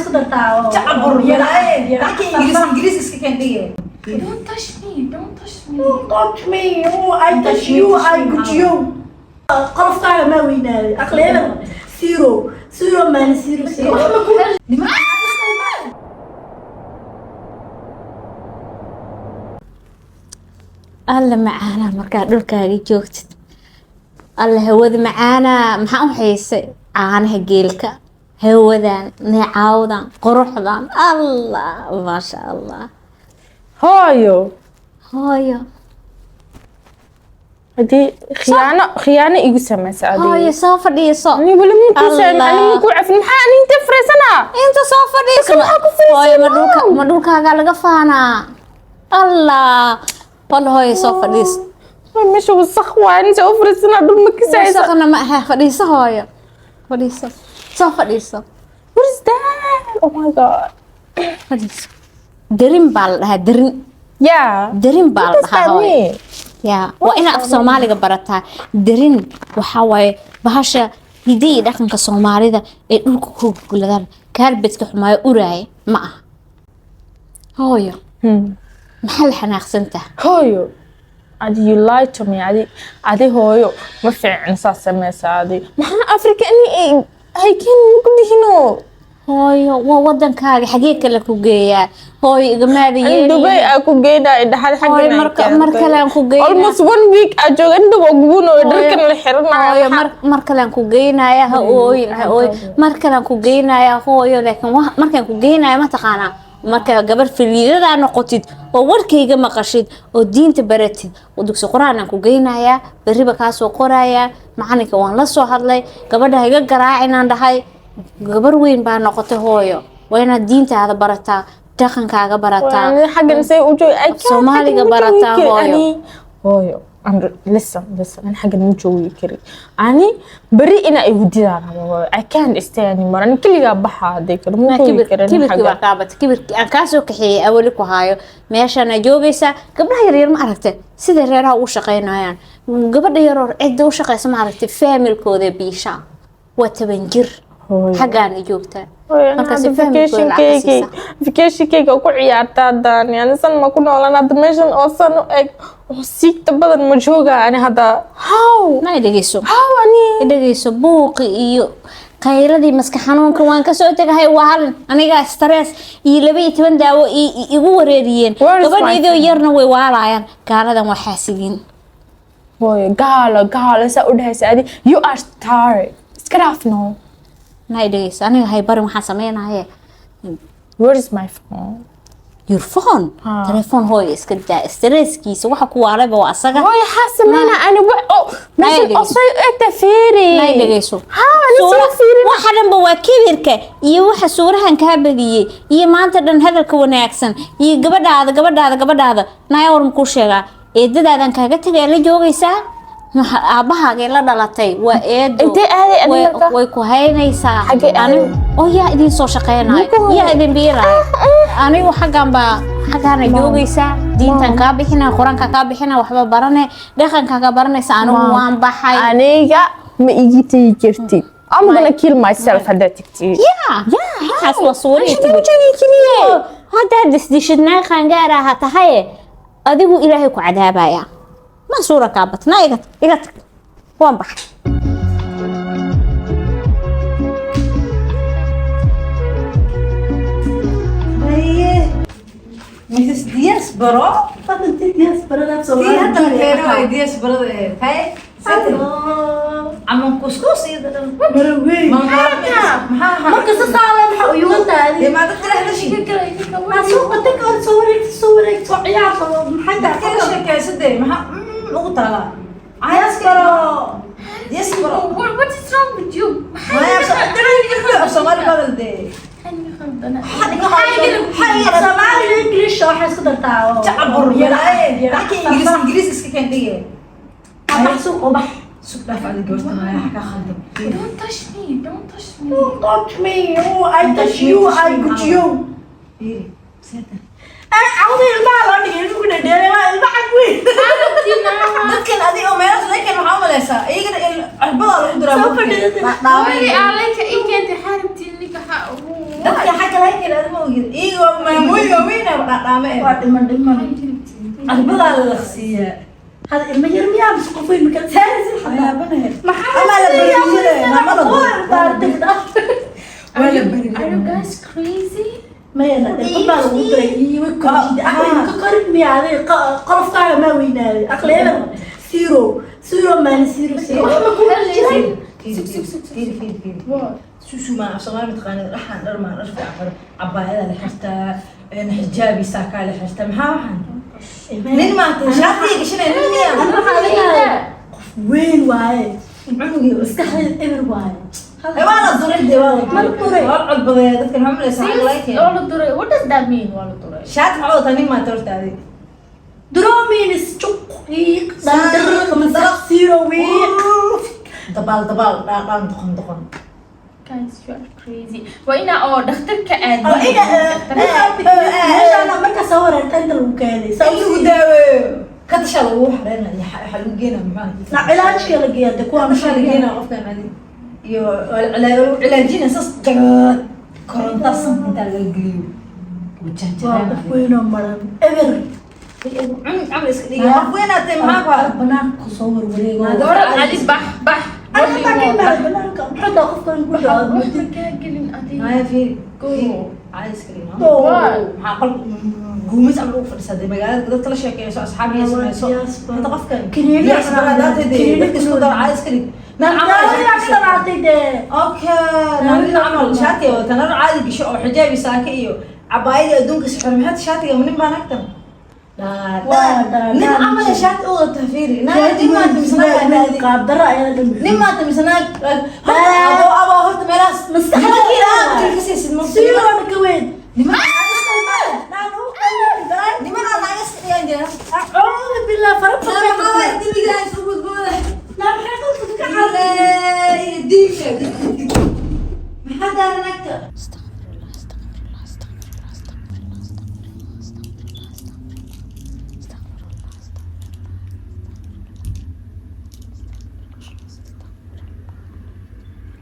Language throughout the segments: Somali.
اسكو درتاو تعبر يا لكن انجليزي اسكي كان دي Don't touch me. Don't touch me. Don't touch me. I touch you. I got you. قرفت على ما وينالي أقلينا سيرو ما نسيرو alla macaana markaa dhulkaaga joogtid alla hawada macaana maxaa u xiisay caanaha geelka hawadan neecawdan quruxdan allah maasha allah hooyo هذه خيانة يقول سما سعدي. hooyo soo fadhiiso أنا ولا مين كوسان أنا مين كوعف محا أنت فرسنا. inta soo fadhiiso hooyo ma dhulkaaga laga faanaa allah walla hooyo soo fadhiiso مش وسخ وأنت أفرسنا دول مكسايس. wasaqna ma aha fadhiiso hooyo fadhiiso soo fadhiiso What is that? Oh my god. fadhiiso darin baa la dhahaa darin Yeah. darin baa la What does dhahaa that hooyo mean? yaa waa ina af soomaaliga barataa darin waxaa waaye bahasha hidii iyo dhaqanka soomaalida ee dhulka ku guladaan kaarbedka xumaayo uraaya ma aha hooyo maxaa la xanaaqsantaha هويو. عادي you lied to me عادي هويو ما في عن ساسة عادي. ما أنا أفريقيا إني هاي كان ممكن هنا. hooyo waa wadankaaga xagee kale ku geeyaa hooyo igamaada أنا دبي أكو جينا إذا حد hooyo mar kale aan ku geynaa almost 1 week أجو عند بقولون ودركن الحرنا. hooyo mar kale aan ku geynaaya ha ooyin mar kale aan ku geynaaya hooyo laakiin markaan ku geynaaya ma taqaanaa marka gabar firiidada noqotid oo warkayga maqashid oo diinta baratid oo dugsi quraan aan ku geynaaya bariba ka soo qoraya macalinka waan la soo hadlay gabadha iga garaacinaan dhahay gabar weyn baa noqotay hooyo waa inaad diintaada barataa dhaqankaaga barataa حاجة نسي وجوي Soomaaliga barataa hooyo. هويو listen أنا حاجة نجوي كري أنا بري إنا يودي أنا I can't stay anymore أنا كل جاب بحا ذيك مو كوي كري kibirkii baa qaabatay kibirkii aan kaa soo kaxeeyay awali ku haayo meeshana joogaysa gabdhaha yaryar ma aragtay sida reeraha u shaqeynayaan gabadha yaroo cidda u shaqeysa ma aragtay familkooda biisha waa 10 jir xaggaana joogtaa markaas vacation cake ku ciyaartaa daan yani san ma ku noolaan meeshan oo san u eg oo siigta badan ma jooga ani hadda how na dhageyso how ani dhageyso buuqi iyo qayladii maskax xanuunka waan ka soo tagay waalin aniga stress iyo 12 daawo igu wareeriyeen gabadheedo yarna way waalayaan gaaladan waa xaasidiin hooyo gaalo sa u dhahaysa adi you are tired iska dhaafno na dhageyso aniga hay barin waxaan sameeynahay where is my phone your phone telephone hooyo iska daa stresskiisa waxa ku waalaba waa asaga hooyo xasamena ani meeshan osay eta fiiri na dhageyso ani soo fiiri waxa dhanba waa kibirka iyo waxa suurahan ka badiyay iyo maanta dhan hadalka wanaagsan iyo gabadhaada naaya war ku sheega eedadaadan kaaga tagay la joogaysaa aabahaaga la dhalatay waa eedo way ku haynaysaa oo yaa idin soo shaqeynayo yaa idin biilayo anigu xaggaana joogaysaa diintan kaa bixina quraanka kaa bixina waxba barane dhaqanka ka baranaysa anigu waan baxay aniga ma igi tagi jirtid I'm gonna kill myself hadda tagti waxaas waa suuriyay hadda disdishidnaa qaangaaraha tahay adigu ilaahay ku cadaabaya ما صورة كابت نا إيجت وان بح ميسس دياس برا فانت دياس برا نفسه في هذا الكيرو دياس برا هاي عم كسكس مروي ما قصة صعبة محا ويوان تاني ما تقدر شيء ما سوق تك صورك عيار محدا كل شيء كذا ما نقطة دياس برا What is wrong with you? ما يصير صومالي بدل ده حي صومالي الانجليش راح يصدر تاعو تعبر يا لكن انجليزي اسكي كان دي سوق وبح سوق لا فعل جوزت انا يا حكا خدم Don't touch me. Don't touch me. Don't touch me. I touch you. I got you. ايه سيدا عاوز الماء لاني يقول لي الماء عقوي dadkan adiga meelaha laakiin waxa u maleysaa iyaga albada lagu diraa Hooyo aalayka in keentay xarabtii ninka dadka xagga هيك لازم أقول إيوه ما مو يومين أبغى أعمل waa dhiman البضاعة الأخسية hada ilma yar miyaa mise qof weyn maka saaraysin يا بنات maxaa أما لا بريمير ما degda ولا Are بريمير you guys crazy? maya la dhaqan baa lagu diray iyo kordhida aqli ka qarin miyaa adiga qolofkaaga maa weynaaday aqliyadan zero minus zero wax ma kuma jiray سوسو ما أصلا متقانة رحان أرمى رفع عباية لحستا حجابي ساكا لحستا محاوحان لين ما تشافي قشنا لين وين waaye maskaxdeeda eber waaye وانا الضريح دي والله ما الضريح. والله البضية ذكر هم ليس Seriously? All the What does that mean? All the شات معوضة تاني ما ترت هذه dromins juqiiq dandariiq masax zero week دبال لا دخن Guys, you are crazy. وإنا دخترك عادي. meeshaana marka soo wareertay inta lagu keenay اللي قدامه كتشال روح رنا حلو جينا معاه na cilaajka la geeyay kuwa كتشال جينا قفنا هذه يو علاجينا سس جراد كورنتا سنت على الجليو وجهجنا qof weyn oo maran eber عمل اسكلي وين انت معاك banaanka ku soo warwareego دورة علي بح. ana xataa ka imaada banaanka maxaa qofkan ku dhawaad ما في Go. عايز كلمة oo معقول قوميس عملوا فرصة دي مقالات قدرت لا شيء كيسو أصحابي يسمعوا أنت قفكن كنيني يا سبرادات دي بس كده عايز كده نعم أوكي نعمل شاتي وتنر عادي بشو حجابي ساكي عباية دونك سحر محد شاتي من ما نكتم لا نعمل شات أو تفيري ما تمسنا qaabdara ayaa dhan ما تمسنا أبو هرت ملاس مستحيل كده تلكسيس المصير siirona ka weyn لمن أنا عايز يعني أعوذ بالله فرق أنا ما أدري جاي سوبر جوه لا حقك على يديك ما حدا نكتة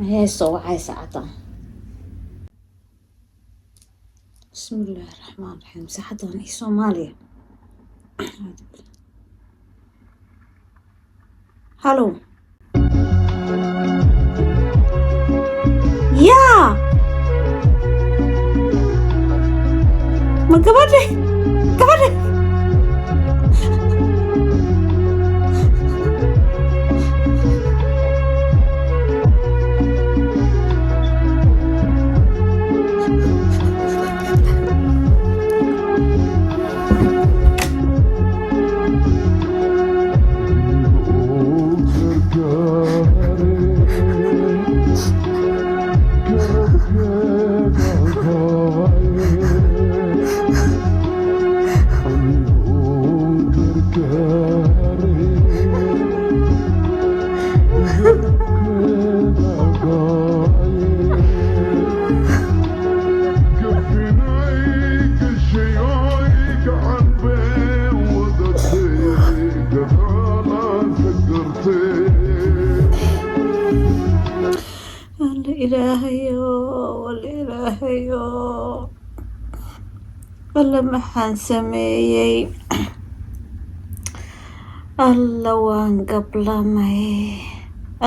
هي صوعي ساعتها بسم الله الرحمن الرحيم ساعتها هي صوماليا هلو يا ما قبلني ilaahayo alla maxaan sameeyey alla waan gablamay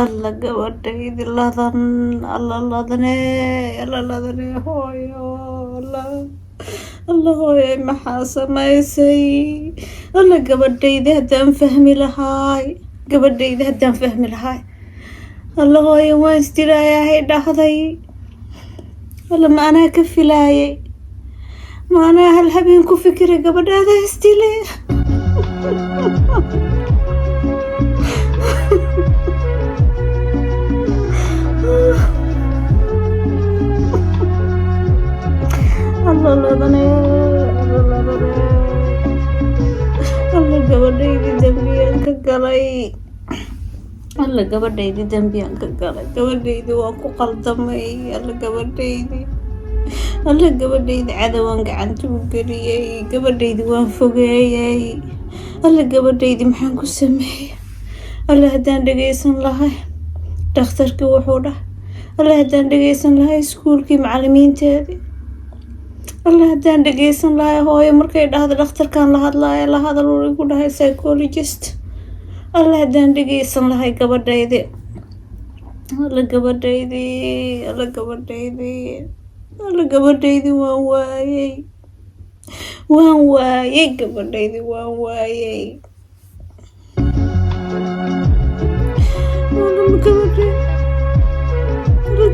alla gabadhaydi ladan alla ladane hooyo alla hooyo maxaa samaysay alla gabadhaydi haddaan fahmi lahaay alla hooyo waan isdilaayahay dhahday alla ma anaa ka filaayay ma anaa hal habeen ku fikiray gabadhaada isdile alla ladane alla gabadhaydi dambiyaan ka galay alla gabadhaydi dambiyaan ka galay gabadhaydi waan ku qaldamay alla gabadhaydi cadawaan gacanta u geliyey gabadhaydi waan fogeeyey alla gabadhaydi maxaan ku sameeyey alla haddaan dhagaysan lahay dhakhtarkii wuxuu dhahay alla haddaan dhagaysan lahay iskuulkii macallimiinteedii الله هدان dhageysan lahaa hooyo markay dhahdo dhakhtarkan la hadlaaya la hadal uu igu dhahay psychologist الله هدان dhageysan lahay gabadhaydi alla gabadhaydi waan waayay gabadhaydi waan waayay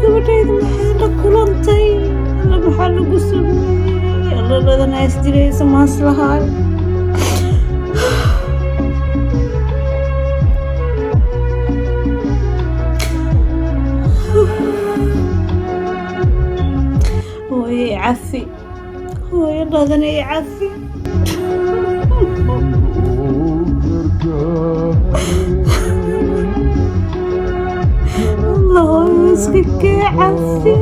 gabadhaydi maxay la kulantay alla maxaa lagu sameeyey alla ladana isdiraysa maas lahaay hooyo cafi hooyo ladana cafi الله يسكك عفي